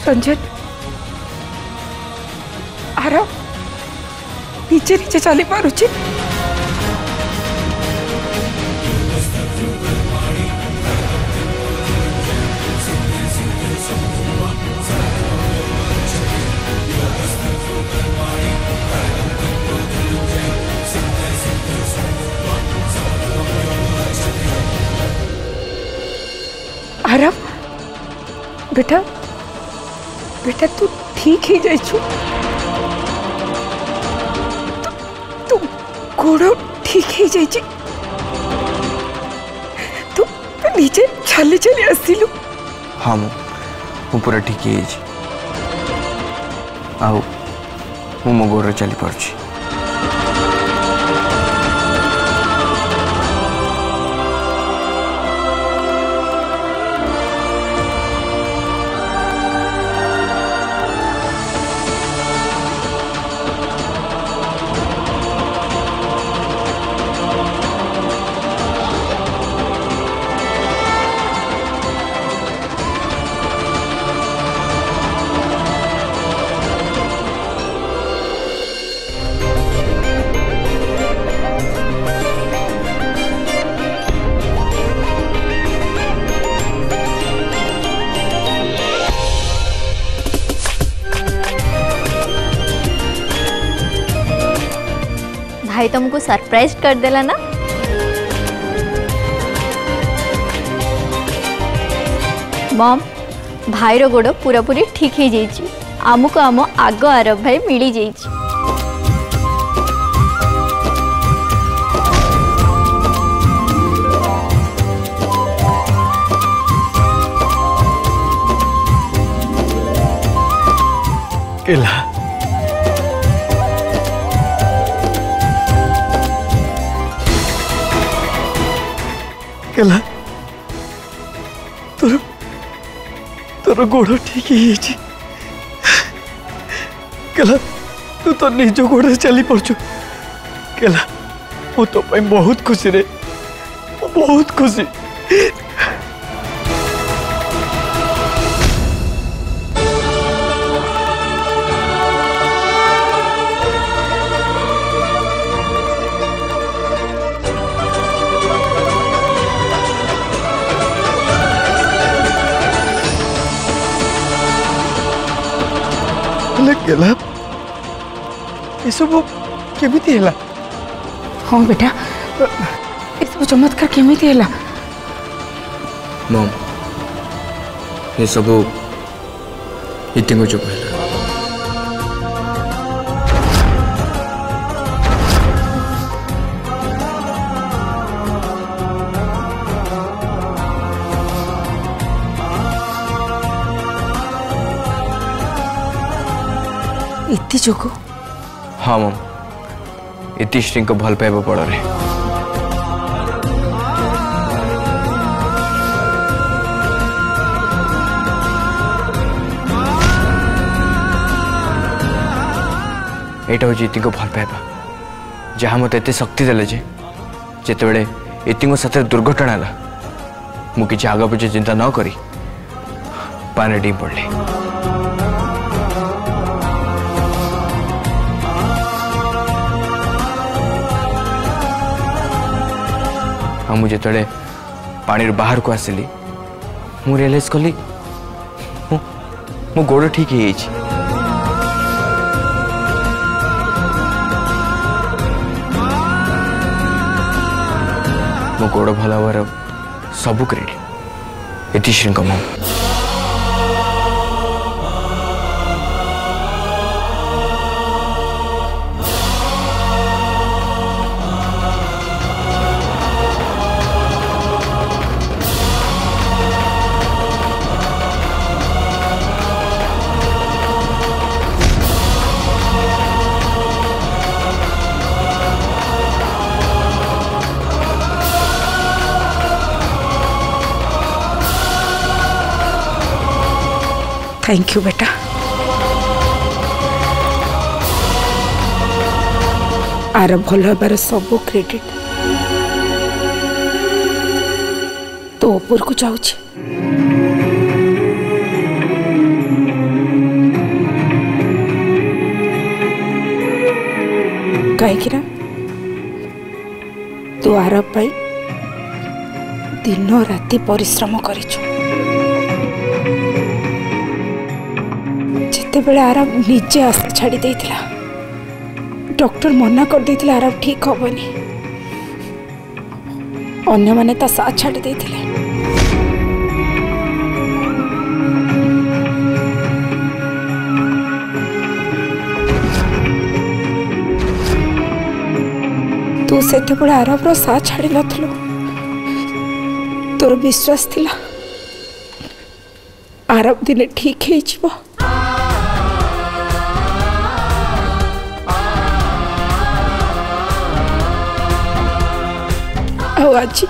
रंजन आराम नीचे नीचे चली पारुची आराम बेटा बेटा तू ठीक ही जाइछु तू गोड़ ठीक ही जाइछि तू नीचे चली चली आसिलु। हाँ मु पूरा ठीक ही आउ मो गोड़ चली पारछि। भाई तुमको सरप्राइज कर देला ना। मॉम भाई रो गोड़ पूरा पूरी ठीक ही जाइछि आमको आम आग आरब भाई मिली जाइछि। केला केला तोर तोर गोड़ ठीक ही केला तू तो निज गोड़ चली पड़छु केला मु तो पे बहुत खुशी रे बहुत खुशी। केला ये सब केमिति हैला? हाँ बेटा ये सब चमत्कार केमिति हैला? मॉम ये सब इतिंग जो कहला। इति जोगो? हाँ मम इति श्री को भल पाइबा पड़े एटा हूँ इति को भल पाइबा जहाँ मत एत शक्ति देले जेते इति साथ दुर्घटना है मुझे किसी आगे पीछे चिंता न करी पानी डी पड़े। हाँ मुझे जो पानी बाहर को आसिली मु रियलाइज कली मो गोड़ ठीक ही मो गोड़ भल हबार सबू क्रेडिट इतिश्री मम। थैंक यू बेटा। आर भल हबार सब क्रेडिट तो ऊपर को जाऊँ। कहीं तू आरब पाई दिन राति परिश्रम करिछु। जिते बेले आरब निजे आशा छाड़ी देइथिला, डॉक्टर मना कर देइथिला आरब ठीक हबनी, अन्य माने ता साथ छाड़ी देइथिले। तू सेते बड़े आरब रो साथ छाड़ी नथलो, तोर विश्वास थिला आरब दिने ठीक है जीवो। आज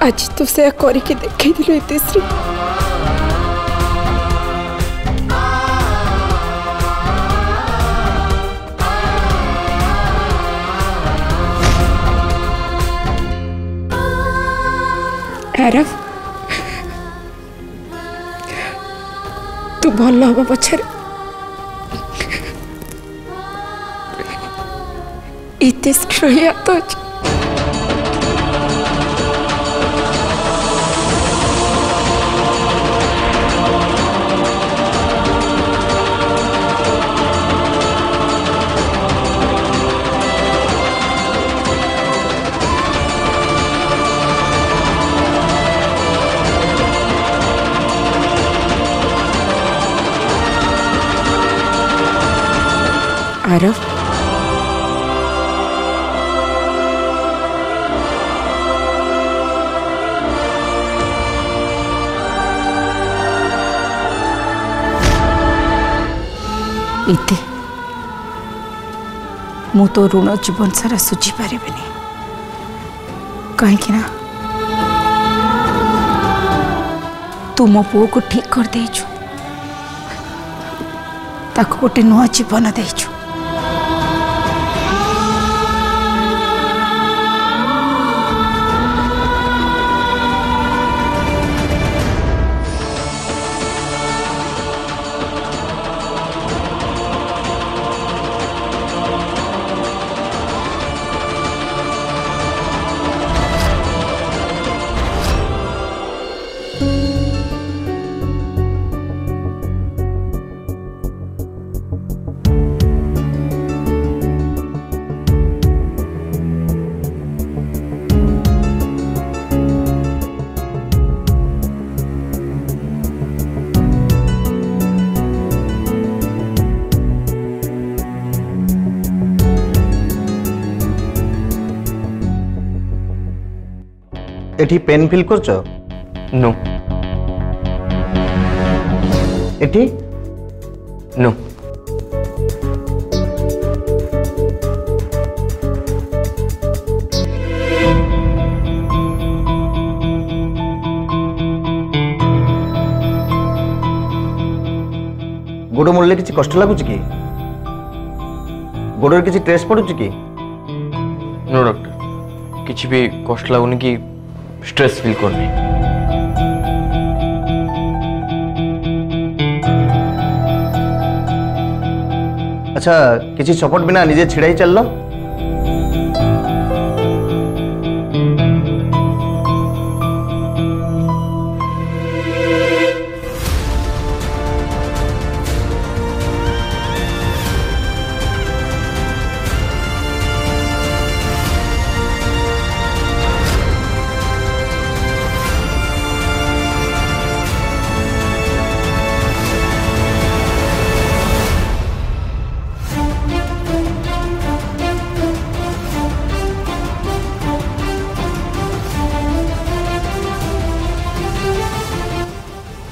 आज तू से करके देखै दिलो इतिश्री। आरब तू भल हब पछरे इतिश्री हाथ अच्छे। आरब इति मु तो ऋण जीवन सारा सुझी पारे कहीं तू मो पुओ को ठीक कर देचु, ताको गोटे नुआ जीवन देचु। एठी पेन फील करछ? नो। एठी नो। गोड़ मुड़ले किसी कष्ट लगुच कि? गोड़ किसी ट्रेस पड़ुच कि? नो डॉक्टर, किसी भी कष्ट लगुनि कि स्ट्रेस फील करनी। अच्छा, किसी सपोर्ट बिना निजे छिड़ा ही चल लो?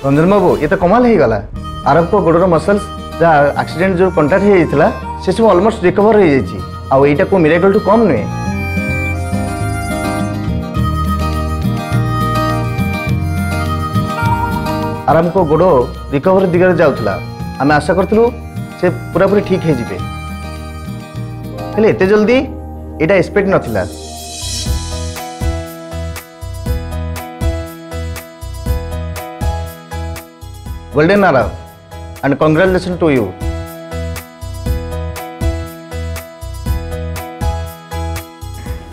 रंजन बाबू, ये तो कमाल हो गला। आरब को गोड़र मसल्स जहाँ एक्सीडेंट जो कंटाक्ट होता से सब ऑलमोस्ट रिकवर हो जाइए। आ एटा को मिरेकल टू कम नुहे। आराम को गोड़ रिकवरी दिगरे जाउथला आमे आशा करथिलु से पूरा पूरी ठीक हे जिवे हेले एते जल्दी एटा एक्सपेक्ट नथिला गोल्डन आराम एंड कांग्रेचुलेशन टू यू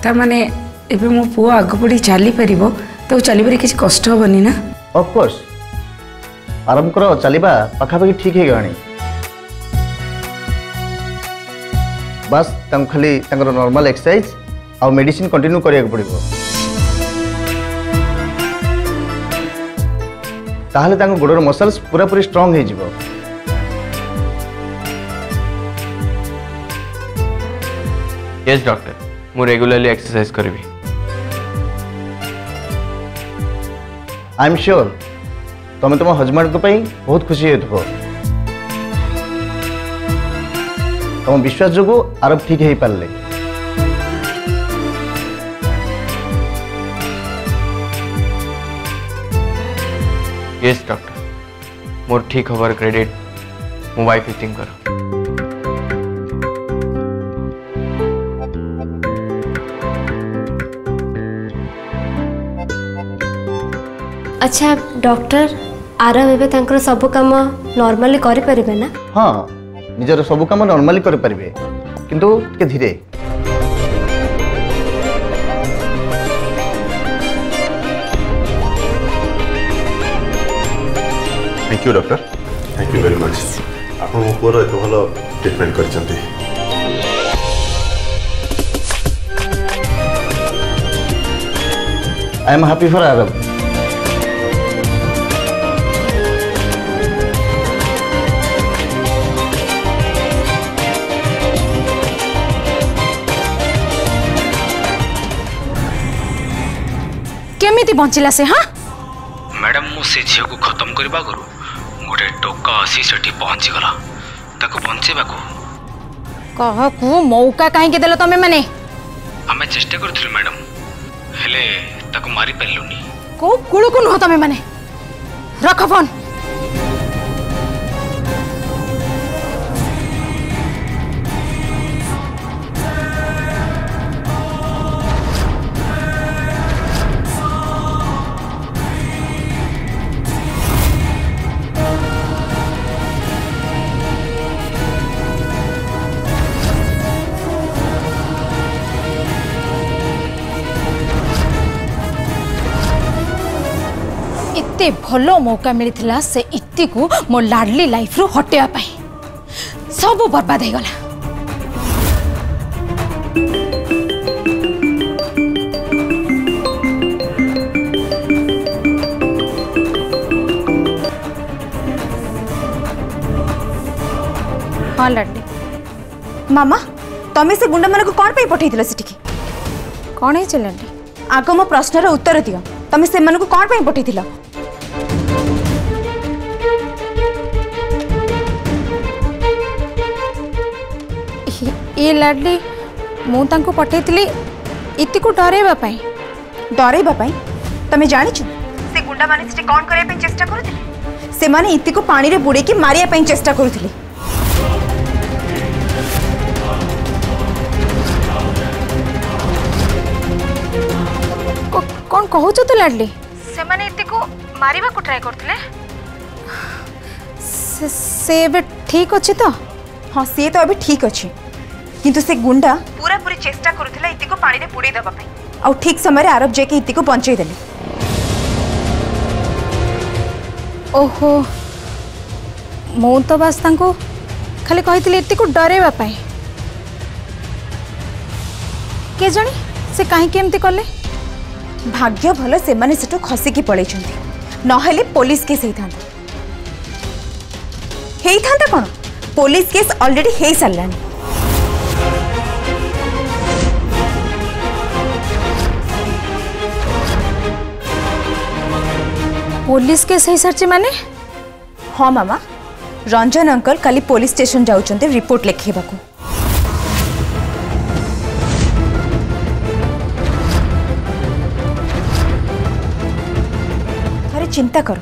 ताने एबे मो पुओ आग पड़ी चली परिबो तो चलिबारे किसी कष्ट होबनी ना ऑफ कोर्स आराम करो चलिबा पाखापाखि ठीक है गाणी बस तंग खाली तंगर नॉर्मल एक्सरसाइज और मेडिसिन कंटिन्यू करिया पड़िबो ताहले तंग गोडर मसल्स पूरा पूरी स्ट्रांग हे जिवो यस डॉक्टर मु रेगुलरली एक्सरसाइज करबी आई एम श्योर तुम तुम हजबैंड को पई बहुत खुशी हो तुम विश्वास जो आरब ठीक है पारे यस डॉक्टर मोर ठीक हबार क्रेडिट मो वाइफ इथिंग कर अच्छा डॉक्टर आरव एबे तांकर सब काम नॉर्मली करि परिबे ना हाँ निजर सब काम नॉर्मली कर परिबे किंतु के धीरे thank you doctor thank you very much आप मो पुअर एत भल ट्रीटमेंट करचंती आई एम हैप्पी फॉर आरब केमिति बंचिला से हाँ मैडम मु से झील को खत्म करबा करू गोटे टोका आसी सेठी पहुंची गला ताको बंचेबा को कहकू मौका काहे देल तमे माने आमे चेष्टा करथिलु मैडम हेले ताको मारी परलुनी को कुळु को न तमे माने रख फोन एते भलो मौका मिलथिला से इत्ती को मो लाडली लाइफ रो हटेवा पाई सब बर्बाद हो गला हाँ लाडली मामा तमे से गुंडा मानक कौन पे पठेइथिलो सेठी कौन है लाडली आग मो प्रश्नर उत्तर दियो तमे से मानक कौन पे पठेइथिलो ये लाडली मु तांको पठेइथिली इति को डरेबा पाई तमे जानिछु से गुंडा माने सेठी कौन करे पे चेष्टा करथिले से माने इति को पानी रे बुड़े की मारिया पे चेष्टा करथिले कौन कहू तो लाडली से माने इति को मारिबा को ट्राई करथिले से बे ठीक अछि तो हाँ सी तो अभी ठीक अच्छे किंतु से गुंडा पूरा पूरी चेष्टा करुथिला इति को पानी रे बुड़े दबा पई आ ठीक समय आरब जेके इति को बंचई देले ओहो मु तो बस तांको खाली कहितले इति को डरेबा पाई के जानी से काहे केमती करले भाग्य भलो से माने सेटो खसी की पळै छथि नहेले पुलिस केस हेइथांता कोन पुलिस केस ऑलरेडी हे सारलानी पुलिस केस हे सरचे माने हाँ मामा रंजन अंकल काली पुलिस स्टेशन जाउचंते रिपोर्ट लिखेबा को थरे चिंता करो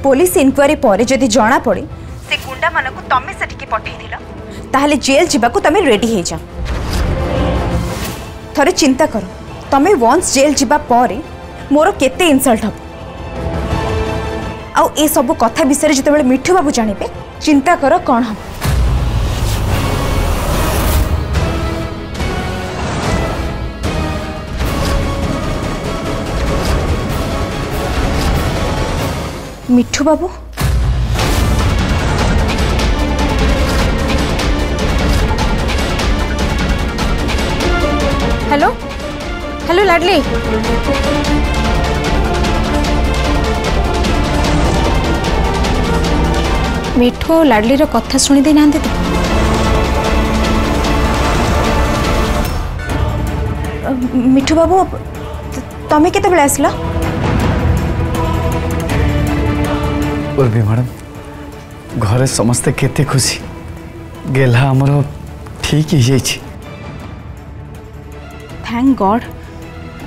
पुलिस इनक्वारी पर जदि जना पड़े से गुंडा मान को तमें सेठिकी पठेइथिल ताहले जेल जीवाकू तमें रेडी हो जा। थरे चिंता कर तमें वंस जेल जीवा पर मोर केते इनसल्ट हम आउ ए सब कथा विषय जिते मिठू बाबू जानिबे चिंता कर कौन हम। मिठू बाबू हेलो हेलो लाडली मिठू लाडली रो कथा सुनी दे नांदे तो मिठू बाबू तमें केते बेले आसला? उर्वी मैडम घरे समस्ते केते खुशी गेला हमर ठीक ही जाइछि। थैंक गॉड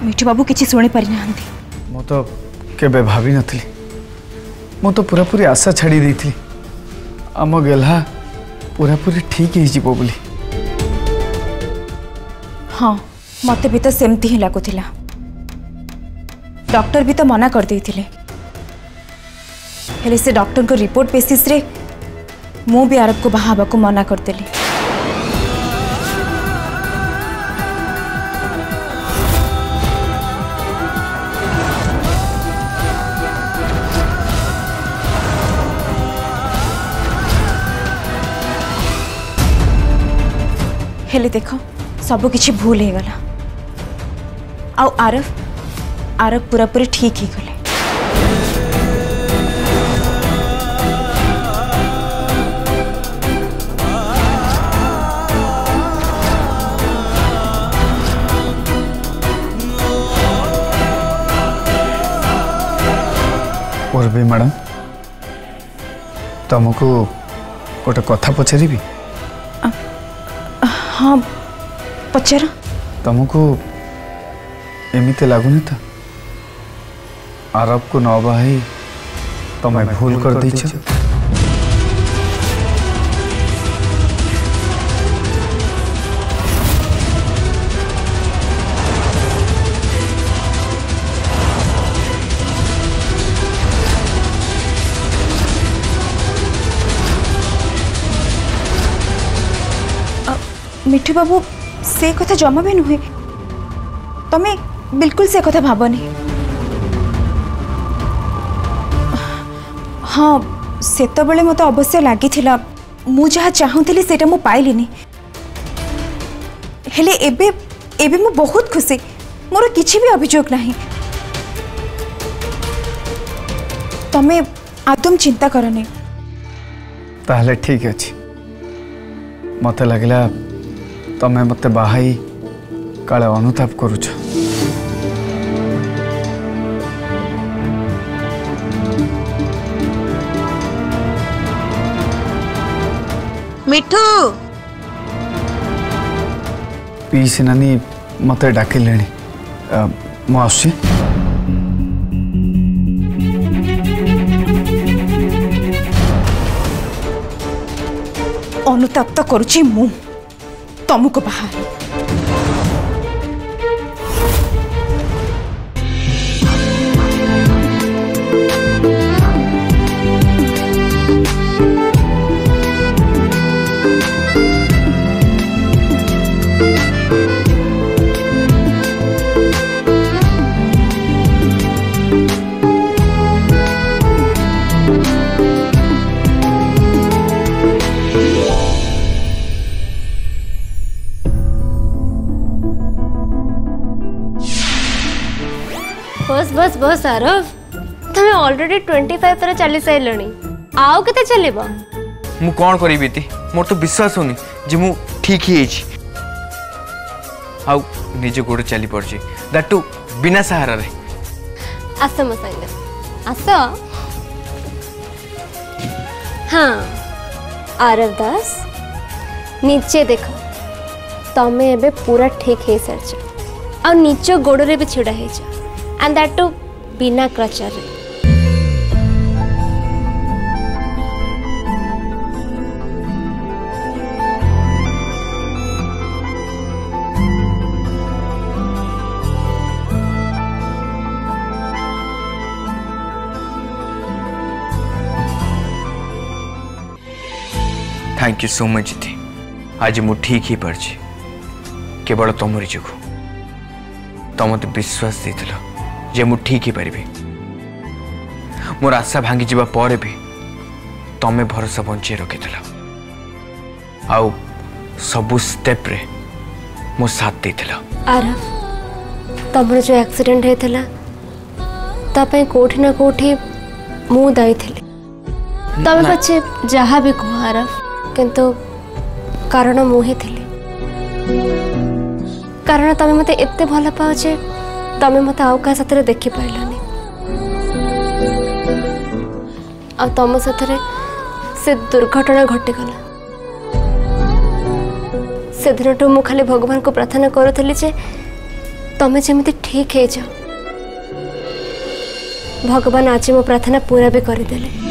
मिठू बाबू किछि सुनी पारि नांदी। मो तो केबे भाभी नथली मो तो पूरा पूरी आशा छाड़ी देथली आम गेला पूरा पूरी ठीक ही जीवो बोली। हाँ मते भी तो सेमती ही लागुथिला डॉक्टर भी तो मना कर देथिले हेले से डॉक्टर को रिपोर्ट बेसिस रे मु भी आरब को बाहाबा को मना कर देली। हेले देख सब किछि भूल हो गला आउ आरब पूरा पूरी ठीक ही गले। उर्वी मैडम तुमको गोटे कथा पचारि? हाँ पचार। तुमको एमती लगुनि तो आरब को न बाही तुम्हें भूल कर दी? मिठू बाबू से कथा जमा भी नुहे तमें बिल्कुल से कथा भावनी। हाँ सेत बड़े मत अवश्य लगी मु जहाँ चाहूली से मु पाइलिनी हेले एबे एबे मु बहुत खुशी मोर किछि भी अभियोग नहीं। तमें आदम चिंता करनी। ताहले ठीक अछि मते लगला तमें मते बाहाई काले अनुताप करूछ। मिठू पीसी नानी मते डाकिले मु आसी। अनुताप तो करुची मु तुमको बाहर। बस बस बस आरव तमें ऑलरेडी 25 थर चली सारे आउ केते चलेबा? मु कौन करी बीती मोर तो विश्वास होनी जे मु ठीक ही आउ निज गोड़ चली पड़ची दैट टू बिना सहारा रे। आस मो संग आस। हाँ आरव दास नीचे देख तमें एबे पूरा ठीक है सारछ आ निज गोड़ रे भी छिड़ा है एंड दैट टू बिना क्रचर। थैंक यू सो मच इति आज मु ठीक ही पार्ची केवल तुमरी जो तुम मत विश्वास देथिल जे मु ठीक ही पारिबी मोर आशा भांगी जीवा पर भी तमें भरोसा बंचे रखिथिल आउ सबु स्टेप रे मो साथ देथिल आरव तमर जो एक्सीडेंट होता तापे कोठी ना कोठी मु दायी थिली तमे पछे जहाँ भी कह आरव किंतु कारण मुही थिली कारण तमे मते एते भल पाओ जे तमे मते आउ का साथरे देखि पाइलानी आ तम साथरे से दुर्घटना घटी गला से दिनटू मु खाली भगवान को प्रार्थना करूथली जे तमे जेमिति ठीक हे जाओ भगवान आज मो प्रार्थना पूरा भी करदेले।